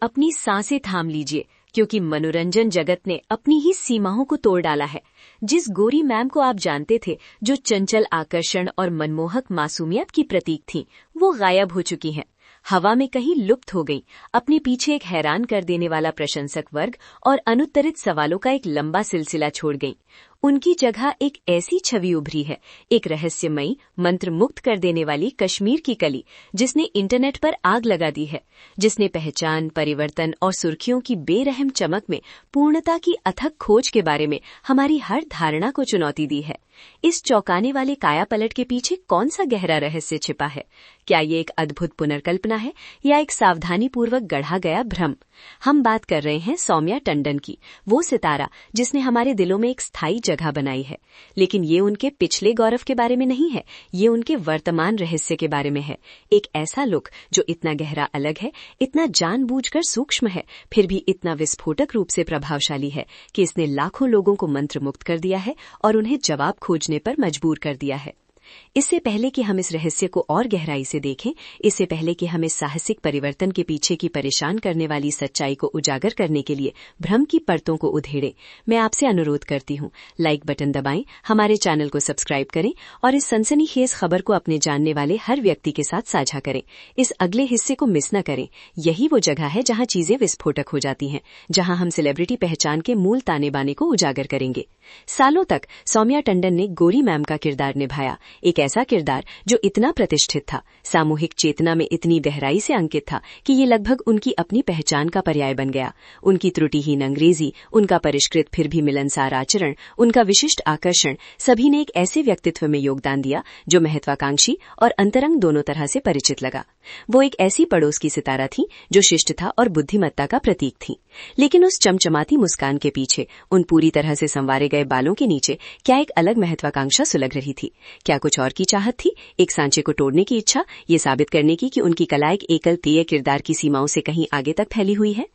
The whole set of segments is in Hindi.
अपनी सांसें थाम लीजिए, क्योंकि मनोरंजन जगत ने अपनी ही सीमाओं को तोड़ डाला है। जिस गोरी मैम को आप जानते थे, जो चंचल आकर्षण और मनमोहक मासूमियत की प्रतीक थीं, वो गायब हो चुकी हैं, हवा में कहीं लुप्त हो गई। अपने पीछे एक हैरान कर देने वाला प्रशंसक वर्ग और अनुत्तरित सवालों का एक लंबा सिलसिला छोड़ गई। उनकी जगह एक ऐसी छवि उभरी है, एक रहस्यमयी, मंत्रमुग्ध कर देने वाली कश्मीर की कली, जिसने इंटरनेट पर आग लगा दी है, जिसने पहचान, परिवर्तन और सुर्खियों की बेरहम चमक में पूर्णता की अथक खोज के बारे में हमारी हर धारणा को चुनौती दी है। इस चौंकाने वाले कायापलट के पीछे कौन सा गहरा रहस्य छिपा है? क्या ये एक अद्भुत पुनर्कल्पना है या एक सावधानीपूर्वक गढ़ा गया भ्रम? हम बात कर रहे हैं सौम्या टंडन की, वो सितारा जिसने हमारे दिलों में एक स्थायी जगह बनाई है। लेकिन ये उनके पिछले गौरव के बारे में नहीं है, ये उनके वर्तमान रहस्य के बारे में है। एक ऐसा लुक जो इतना गहरा अलग है, इतना जानबूझकर सूक्ष्म है, फिर भी इतना विस्फोटक रूप से प्रभावशाली है कि इसने लाखों लोगों को मंत्रमुग्ध कर दिया है और उन्हें जवाब खोजने पर मजबूर कर दिया है। इससे पहले कि हम इस रहस्य को और गहराई से देखें, इससे पहले कि हम इस साहसिक परिवर्तन के पीछे की परेशान करने वाली सच्चाई को उजागर करने के लिए भ्रम की परतों को उधेड़ें, मैं आपसे अनुरोध करती हूँ, लाइक बटन दबाएं, हमारे चैनल को सब्सक्राइब करें और इस सनसनीखेज खबर को अपने जानने वाले हर व्यक्ति के साथ साझा करें। इस अगले हिस्से को मिस न करें। यही वो जगह है जहाँ चीजें विस्फोटक हो जाती हैं, जहाँ हम सेलिब्रिटी पहचान के मूल ताने बाने को उजागर करेंगे। सालों तक सौम्या टंडन ने गोरी मैम का किरदार निभाया, एक ऐसा किरदार जो इतना प्रतिष्ठित था, सामूहिक चेतना में इतनी गहराई से अंकित था कि ये लगभग उनकी अपनी पहचान का पर्याय बन गया। उनकी त्रुटिहीन अंग्रेजी, उनका परिष्कृत फिर भी मिलनसार आचरण, उनका विशिष्ट आकर्षण, सभी ने एक ऐसे व्यक्तित्व में योगदान दिया जो महत्वाकांक्षी और अंतरंग दोनों तरह से परिचित लगा। वो एक ऐसी पड़ोस की सितारा थी जो शिष्ट था और बुद्धिमत्ता का प्रतीक थी। लेकिन उस चमचमाती मुस्कान के पीछे, उन पूरी तरह से संवारे गए बालों के नीचे क्या एक अलग महत्वाकांक्षा सुलग रही थी? क्या कुछ और की चाहत थी? एक सांचे को तोड़ने की इच्छा, ये साबित करने की कि उनकी कला एक एकल तेय किरदार की सीमाओं से कहीं आगे तक फैली हुई है?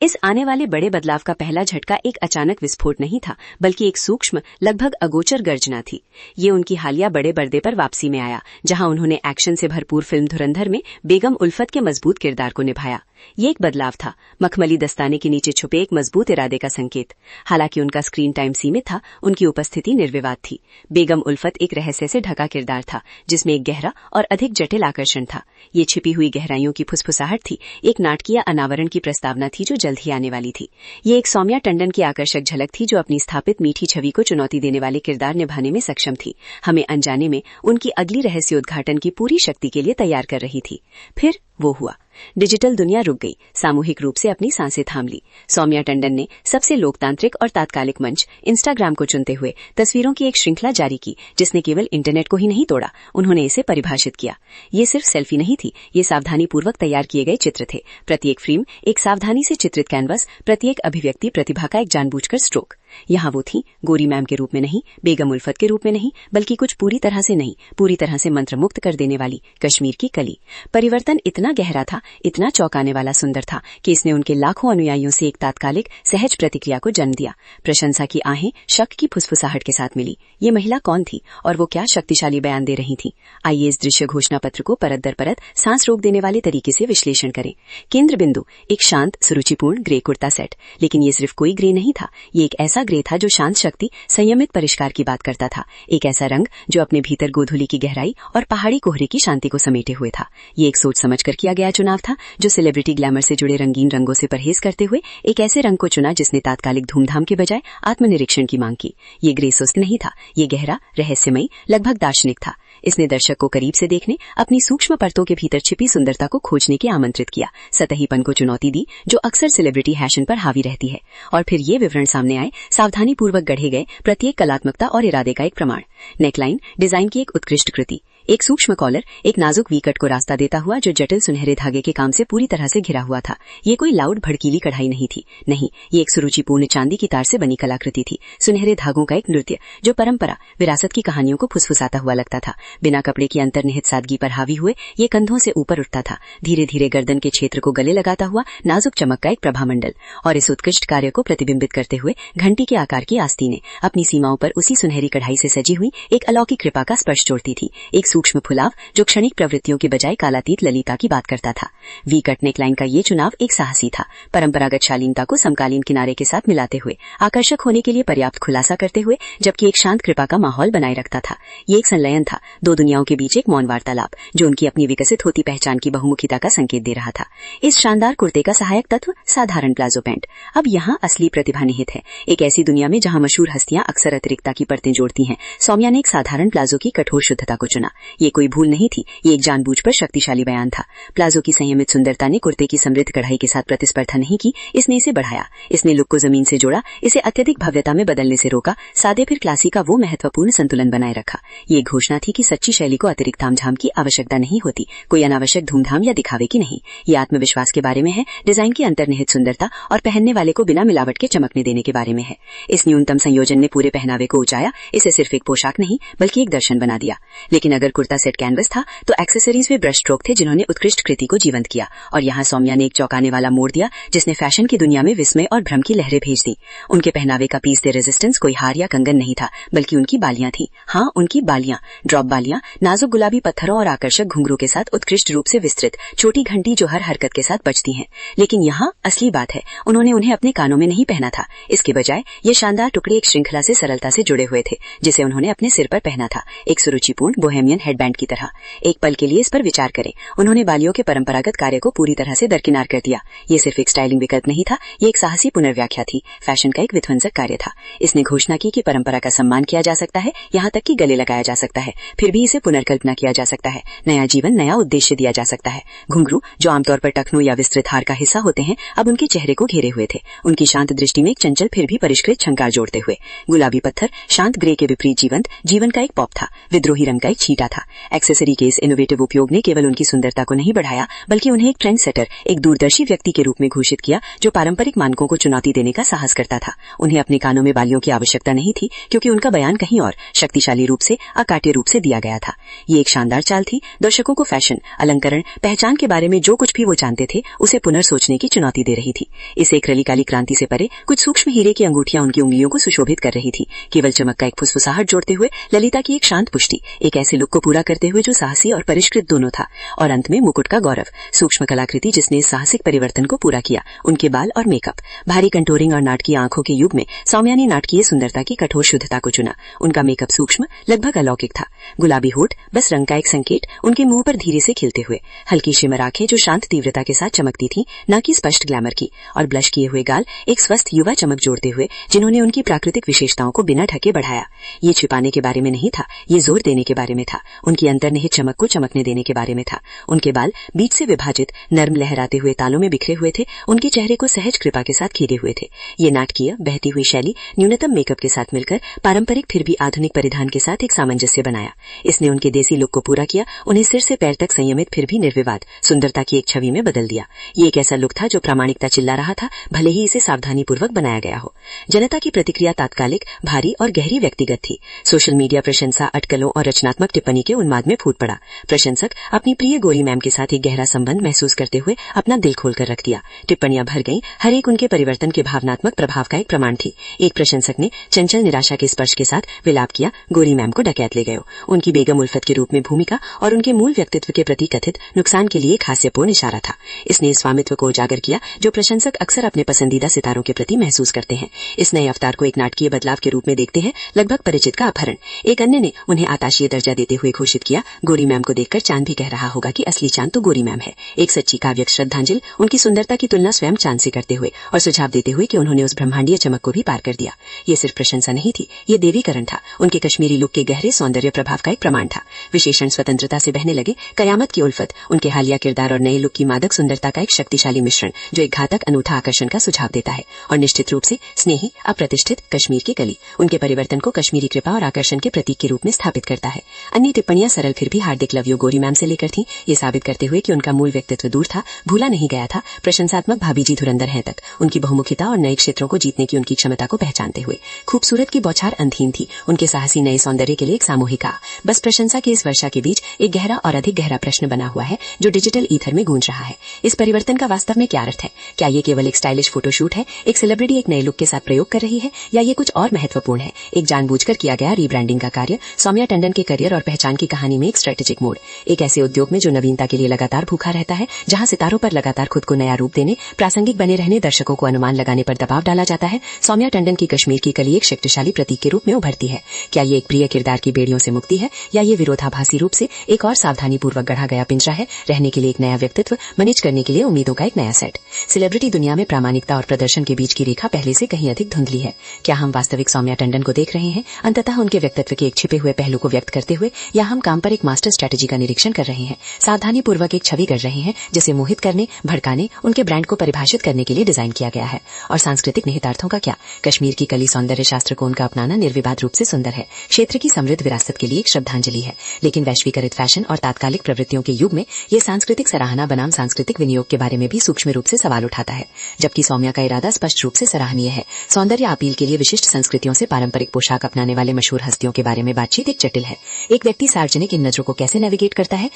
इस आने वाले बड़े बदलाव का पहला झटका एक अचानक विस्फोट नहीं था, बल्कि एक सूक्ष्म, लगभग अगोचर गर्जना थी। ये उनकी हालिया बड़े पर्दे पर वापसी में आया, जहां उन्होंने एक्शन से भरपूर फिल्म धुरंधर में बेगम उल्फत के मजबूत किरदार को निभाया। ये एक बदलाव था, मखमली दस्ताने के नीचे छुपे एक मजबूत इरादे का संकेत। हालांकि उनका स्क्रीन टाइम सीमित था, उनकी उपस्थिति निर्विवाद थी। बेगम उल्फत एक रहस्य से ढका किरदार था, जिसमें एक गहरा और अधिक जटिल आकर्षण था। ये छिपी हुई गहराइयों की फुसफुसाहट थी, एक नाटकीय अनावरण की प्रस्तावना थी जो जल्द ही आने वाली थी। ये एक सौम्या टंडन की आकर्षक झलक थी जो अपनी स्थापित मीठी छवि को चुनौती देने वाले किरदार निभाने में सक्षम थी, हमें अनजाने में उनकी अगली रहस्योद्घाटन की पूरी शक्ति के लिए तैयार कर रही थी। फिर वो हुआ। डिजिटल दुनिया रुक गई, सामूहिक रूप से अपनी सांसें थाम ली। सौम्या टंडन ने सबसे लोकतांत्रिक और तात्कालिक मंच इंस्टाग्राम को चुनते हुए तस्वीरों की एक श्रृंखला जारी की, जिसने केवल इंटरनेट को ही नहीं तोड़ा, उन्होंने इसे परिभाषित किया। ये सिर्फ सेल्फी नहीं थी, ये सावधानीपूर्वक तैयार किए गए चित्र थे। प्रत्येक फ्रेम एक सावधानी से चित्रित कैनवस, प्रत्येक अभिव्यक्ति प्रतिभा का एक जानबूझकर स्ट्रोक। यहाँ वो थी, गोरी मैम के रूप में नहीं, बेगम उल्फत के रूप में नहीं, बल्कि कुछ पूरी तरह से नहीं, पूरी तरह से मंत्रमुग्ध कर देने वाली कश्मीर की कली। परिवर्तन इतना गहरा था, इतना चौंकाने वाला सुंदर था कि इसने उनके लाखों अनुयायियों से एक तात्कालिक सहज प्रतिक्रिया को जन्म दिया। प्रशंसा की आहें शक की फुसफुसाहट के साथ मिली। ये महिला कौन थी और वो क्या शक्तिशाली बयान दे रही थी? आइए इस दृश्य घोषणा पत्र को परत दर परत सांस रोक देने वाले तरीके से विश्लेषण करें। केंद्र बिंदु एक शांत, सुरुचिपूर्ण ग्रे कुर्ता सेट। लेकिन ये सिर्फ कोई ग्रे नहीं था, ये एक ऐसा ग्रे था जो शांत शक्ति, संयमित परिष्कार की बात करता था। एक ऐसा रंग जो अपने भीतर गोधूली की गहराई और पहाड़ी कोहरे की शांति को समेटे हुए था। ये एक सोच समझकर किया गया चुनाव था, जो सेलिब्रिटी ग्लैमर से जुड़े रंगीन रंगों से परहेज करते हुए एक ऐसे रंग को चुना जिसने तात्कालिक धूमधाम के बजाय आत्मनिरीक्षण की मांग की। ये ग्रे सुस्त नहीं था, ये गहरा, रहस्यमयी, लगभग दार्शनिक था। इसने दर्शक को करीब से देखने, अपनी सूक्ष्म परतों के भीतर छिपी सुंदरता को खोजने के आमंत्रित किया, सतहीपन को चुनौती दी जो अक्सर सेलिब्रिटी हैशन पर हावी रहती है। और फिर ये विवरण सामने आए, सावधानी पूर्वक गढ़े गए, प्रत्येक कलात्मकता और इरादे का एक प्रमाण। नेकलाइन डिजाइन की एक उत्कृष्ट कृति, एक सूक्ष्म कॉलर, एक नाजुक वी कट को रास्ता देता हुआ जो जटिल सुनहरे धागे के काम से पूरी तरह से घिरा हुआ था। ये कोई लाउड भड़कीली कढ़ाई नहीं थी, नहीं, ये एक सुरुचिपूर्ण चांदी की तार से बनी कलाकृति थी। सुनहरे धागों का एक नृत्य जो परंपरा, विरासत की कहानियों को फुसफुसाता हुआ लगता था। बिना कपड़े की अंतर्निहित सादगी पर हावी हुए ये कंधों से ऊपर उठता था, धीरे धीरे गर्दन के क्षेत्र को गले लगाता हुआ नाजुक चमक का एक प्रभामंडल। और इस उत्कृष्ट कार्य को प्रतिबिंबित करते हुए घंटी के आकार की आस्तीनें अपनी सीमाओं पर उसी सुनहरी कढ़ाई से सजी हुई एक अलौकिक कृपा का स्पर्श छोड़ती थी। एक सूक्ष्म फुलाव जो क्षणिक प्रवृत्तियों के बजाय कालातीत ललिता की बात करता था। वी कट नेकलाइन का ये चुनाव एक साहसी था, परंपरागत शालीनता को समकालीन किनारे के साथ मिलाते हुए, आकर्षक होने के लिए पर्याप्त खुलासा करते हुए, जबकि एक शांत कृपा का माहौल बनाए रखता था। ये एक संलयन था, दो दुनियाओं के बीच एक मौन वार्तालाप जो उनकी अपनी विकसित होती पहचान की बहुमुखिता का संकेत दे रहा था। इस शानदार कुर्ते का सहायक तत्व साधारण प्लाजो पैंट। अब यहाँ असली प्रतिभा निहित है। एक ऐसी दुनिया में जहाँ मशहूर हस्तियां अक्सर अतिरिक्तता की परतें जोड़ती हैं, सौम्या ने एक साधारण प्लाजो की कठोर शुद्धता को चुना। ये कोई भूल नहीं थी, ये एक जानबूझकर शक्तिशाली बयान था। प्लाजो की संयमित सुंदरता ने कुर्ते की समृद्ध कढ़ाई के साथ प्रतिस्पर्धा नहीं की, इसने इसे बढ़ाया। इसने लुक को जमीन से जोड़ा, इसे अत्यधिक भव्यता में बदलने से रोका, सादे फिर क्लासी का वो महत्वपूर्ण संतुलन बनाए रखा। ये घोषणा थी कि सच्ची शैली को अतिरिक्त तामझाम की आवश्यकता नहीं होती, कोई अनावश्यक धूमधाम या दिखावे की नहीं। ये आत्मविश्वास के बारे में है, डिजाइन की अंतर्निहित सुंदरता और पहनने वाले को बिना मिलावट के चमकने देने के बारे में है। इस न्यूनतम संयोजन ने पूरे पहनावे को ऊंचाया, इसे सिर्फ एक पोशाक नहीं बल्कि एक दर्शन बना दिया। लेकिन अगर कुर्ता सेट कैनवस था तो एक्सेसरीज वे ब्रश स्ट्रोक थे जिन्होंने उत्कृष्ट कृति को जीवंत किया। और यहाँ सौम्या ने एक चौंकाने वाला मोड़ दिया जिसने फैशन की दुनिया में विस्मय और भ्रम की लहरें भेज दी। उनके पहनावे का पीस दे रेजिस्टेंस कोई हार या कंगन नहीं था, बल्कि उनकी बालियां थी। हाँ, उनकी बालियां, ड्रॉप बालियां, नाजुक गुलाबी पत्थरों और आकर्षक घुंघरू के साथ उत्कृष्ट रूप से विस्तृत, छोटी घंटी जो हर हरकत के साथ बजती हैं। लेकिन यहाँ असली बात है, उन्होंने उन्हें अपने कानों में नहीं पहना था। इसके बजाय ये शानदार टुकड़े एक श्रृंखला से सरलता से जुड़े हुए थे जिसे उन्होंने अपने सिर पर पहना था, एक सुरुचिपूर्ण बोहेमियन हेडबैंड की तरह। एक पल के लिए इस पर विचार करें, उन्होंने बालियों के परंपरागत कार्य को पूरी तरह से दरकिनार कर दिया। ये सिर्फ एक स्टाइलिंग विकल्प नहीं था, ये एक साहसी पुनर्व्याख्या थी, फैशन का एक विध्वंसक कार्य था। इसने घोषणा की कि परंपरा का सम्मान किया जा सकता है, यहाँ तक कि गले लगाया जा सकता है, फिर भी इसे पुनर्कल्पना किया जा सकता है, नया जीवन, नया उद्देश्य दिया जा सकता है। घुंघरू जो आमतौर पर टखनों या विस्तृत हार का हिस्सा होते हैं, अब उनके चेहरे को घेरे हुए थे, उनकी शांत दृष्टि में एक चंचल फिर भी परिष्कृत झंकार जोड़ते हुए। गुलाबी पत्थर शांत ग्रे के विपरीत जीवंत, जीवन का एक पॉप था, विद्रोही रंग का एक छींटा था। एक्सेसरी के इस इनोवेटिव उपयोग ने केवल उनकी सुंदरता को नहीं बढ़ाया, बल्कि उन्हें एक ट्रेंड सेटर, एक दूरदर्शी व्यक्ति के रूप में घोषित किया जो पारंपरिक मानकों को चुनौती देने का साहस करता था। उन्हें अपने कानों में बालियों की आवश्यकता नहीं थी, क्योंकि उनका बयान कहीं और शक्तिशाली रूप से, अकाट्य रूप से दिया गया था। ये एक शानदार चाल थी, दर्शकों को फैशन, अलंकरण, पहचान के बारे में जो कुछ भी वो जानते थे उसे पुनर्सोचने की चुनौती दे रही थी। इस एक रली काली क्रांति से परे कुछ सूक्ष्म हीरे की अंगूठियां उनकी उंगलियों को सुशोभित कर रही थी, केवल चमक का एक फुसफुसाहट जोड़ते हुए ललिता की एक शांत पुष्टि, एक ऐसे लुक को पूरा करते हुए जो साहसी और परिष्कृत दोनों था। और अंत में मुकुट का गौरव, सूक्ष्म कलाकृति जिसने इस साहसिक परिवर्तन को पूरा किया, उनके बाल और मेकअप, भारी कंटोरिंग और नाटकीय आंखों के युग में सौम्या ने नाटकीय सुंदरता की कठोर शुद्धता को चुना। उनका मेकअप सूक्ष्म, लगभग अलौकिक था। गुलाबी होठ बस रंग का एक संकेत, उनके मुंह पर धीरे से खिलते हुए, हल्की शिमर आंखें जो शांत तीव्रता के साथ चमकती थी, न कि स्पष्ट ग्लैमर की, और ब्लश किए हुए गाल एक स्वस्थ युवा चमक जोड़ते हुए जिन्होंने उनकी प्राकृतिक विशेषताओं को बिना ढके बढ़ाया। ये छिपाने के बारे में नहीं था, ये जोर देने के बारे में था, उनकी अंतर्निहित चमक को चमकने देने के बारे में था। उनके बाल बीच से विभाजित, नर्म लहराते हुए तालों में बिखरे हुए थे, उनके चेहरे को सहज कृपा के साथ खीरे हुए थे। ये नाटकीय बहती हुई शैली न्यूनतम मेकअप के साथ मिलकर पारंपरिक फिर भी आधुनिक परिधान के साथ एक सामंजस्य बनाया। इसने उनके देसी लुक को पूरा किया, उन्हें सिर से पैर तक संयमित फिर भी निर्विवाद सुंदरता की एक छवि में बदल दिया। ये एक ऐसा लुक था जो प्रामाणिकता चिल्ला रहा था, भले ही इसे सावधानी पूर्वक बनाया गया हो। जनता की प्रतिक्रिया तात्कालिक, भारी और गहरी व्यक्तिगत थी। सोशल मीडिया प्रशंसा, अटकलों और रचनात्मक टिप्पणी के उन्माद में फूट पड़ा। प्रशंसक अपनी प्रिय गोरी मैम के साथ एक गहरा संबंध महसूस करते हुए अपना दिल खोलकर रख दिया। टिप्पणियां भर गईं, हर एक उनके परिवर्तन के भावनात्मक प्रभाव का एक प्रमाण थी। एक प्रशंसक ने चंचल निराशा के स्पर्श के साथ विलाप किया, गोरी मैम को डकैत ले गए। उनकी बेगम उल्फत के रूप में भूमिका और उनके मूल व्यक्तित्व के प्रति कथित नुकसान के लिए एक हास्यपूर्ण इशारा था। इसने स्वामित्व को उजागर किया जो प्रशंसक अक्सर अपने पसंदीदा सितारों के प्रति महसूस करते हैं। इस नए अवतार को एक नाटकीय बदलाव के रूप में देखते हैं, लगभग परिचित का अपहरण। एक अन्य ने उन्हें आताशीय दर्जा देते हुए घोषित किया, गोरी मैम को देखकर चांद भी कह रहा होगा कि असली चांद तो गोरी मैम है। एक सच्ची काव्यिक श्रद्धांजलि उनकी सुंदरता की तुलना स्वयं चांद से करते हुए और सुझाव देते हुए कि उन्होंने उस ब्रह्मांडीय चमक को भी पार कर दिया। ये सिर्फ प्रशंसा नहीं थी, ये देवीकरण था। उनके कश्मीरी लुक के गहरे सौंदर्य प्रभाव का एक प्रमाण था। विशेषण स्वतंत्रता से बहने लगे, कयामत की उल्फत, उनके हालिया किरदार और नए लुक की मादक सुंदरता का एक शक्तिशाली मिश्रण जो एक घातक अनूठा आकर्षण का सुझाव देता है। और निश्चित रूप से स्नेही, अप्रतिष्ठित कश्मीर की कली उनके परिवर्तन को कश्मीरी कृपा और आकर्षण के प्रतीक के रूप में स्थापित करता है। अन्य टिप्पणियां सरल फिर भी हार्दिक लव यू गोरी मैम से लेकर थी, ये साबित करते हुए कि उनका मूल व्यक्तित्व दूर था, भूला नहीं गया था। प्रशंसात्मक भाभी जी धुरंधर हैं तक उनकी बहुमुखिता और नए क्षेत्रों को जीतने की उनकी क्षमता को पहचानते हुए। खूबसूरत की बौछार अंतहीन थी, उनके साहसी नए सौंदर्य के लिए एक सामूहिका। बस प्रशंसा की इस वर्षा के बीच एक गहरा और अधिक गहरा प्रश्न बना हुआ है जो डिजिटल ईथर में गूंज रहा है। इस परिवर्तन का वास्तव में क्या अर्थ है? क्या ये केवल एक स्टाइलिश फोटोशूट है, एक सेलिब्रिटी एक नए लुक के साथ प्रयोग कर रही है, या ये कुछ और महत्वपूर्ण है, एक जानबूझकर किया गया रीब्रांडिंग का कार्य, सौम्या टंडन के करियर और पहचान पहचान की कहानी में एक स्ट्रेटेजिक मोड़, एक ऐसे उद्योग में जो नवीनता के लिए लगातार भूखा रहता है, जहां सितारों पर लगातार खुद को नया रूप देने, प्रासंगिक बने रहने, दर्शकों को अनुमान लगाने पर दबाव डाला जाता है। सौम्या टंडन की कश्मीर की कली एक शक्तिशाली प्रतीक के रूप में उभरती है। क्या ये एक प्रिय किरदार की बेड़ियों से मुक्ति है, या ये विरोधाभासी रूप से एक और सावधानी पूर्वक गढ़ा गया पिंजरा है, रहने के लिए एक नया व्यक्तित्व, मैनेज करने के लिए उम्मीदों का एक नया सेट। सेलिब्रिटी दुनिया में प्रामाणिकता और प्रदर्शन के बीच की रेखा पहले से कहीं अधिक धुंधली है। क्या हम वास्तविक सौम्या टंडन को देख रहे हैं, अंततः उनके व्यक्तित्व के एक छिपे हुए पहलू को व्यक्त करते हुए, या हम काम पर एक मास्टर स्ट्रेटेजी का निरीक्षण कर रहे हैं, सावधानी पूर्वक एक छवि कर रहे हैं जिसे मोहित करने, भड़काने, उनके ब्रांड को परिभाषित करने के लिए डिजाइन किया गया है। और सांस्कृतिक निहितार्थों का क्या? कश्मीर की कली सौंदर्य शास्त्र को उनका अपनाना निर्विवाद रूप से सुंदर है, क्षेत्र की समृद्ध विरासत के लिए एक श्रद्धांजलि है। लेकिन वैश्वीकृत फैशन और तात्कालिक प्रवृत्तियों के युग में ये सांस्कृतिक सराहना बनाम सांस्कृतिक विनियोग के बारे में भी सूक्ष्म रूप से सवाल उठाता है। जबकि सौम्या का इरादा स्पष्ट रूप से सराहनीय है, सौंदर्य अपील के लिए विशिष्ट संस्कृतियों से पारंपरिक पोशाक अपनाने वाले मशहूर हस्तियों के बारे में बातचीत एक जटिल है। एक व्यक्ति सार्वजनिक इन नजरों को कैसे नेविगेट करता है,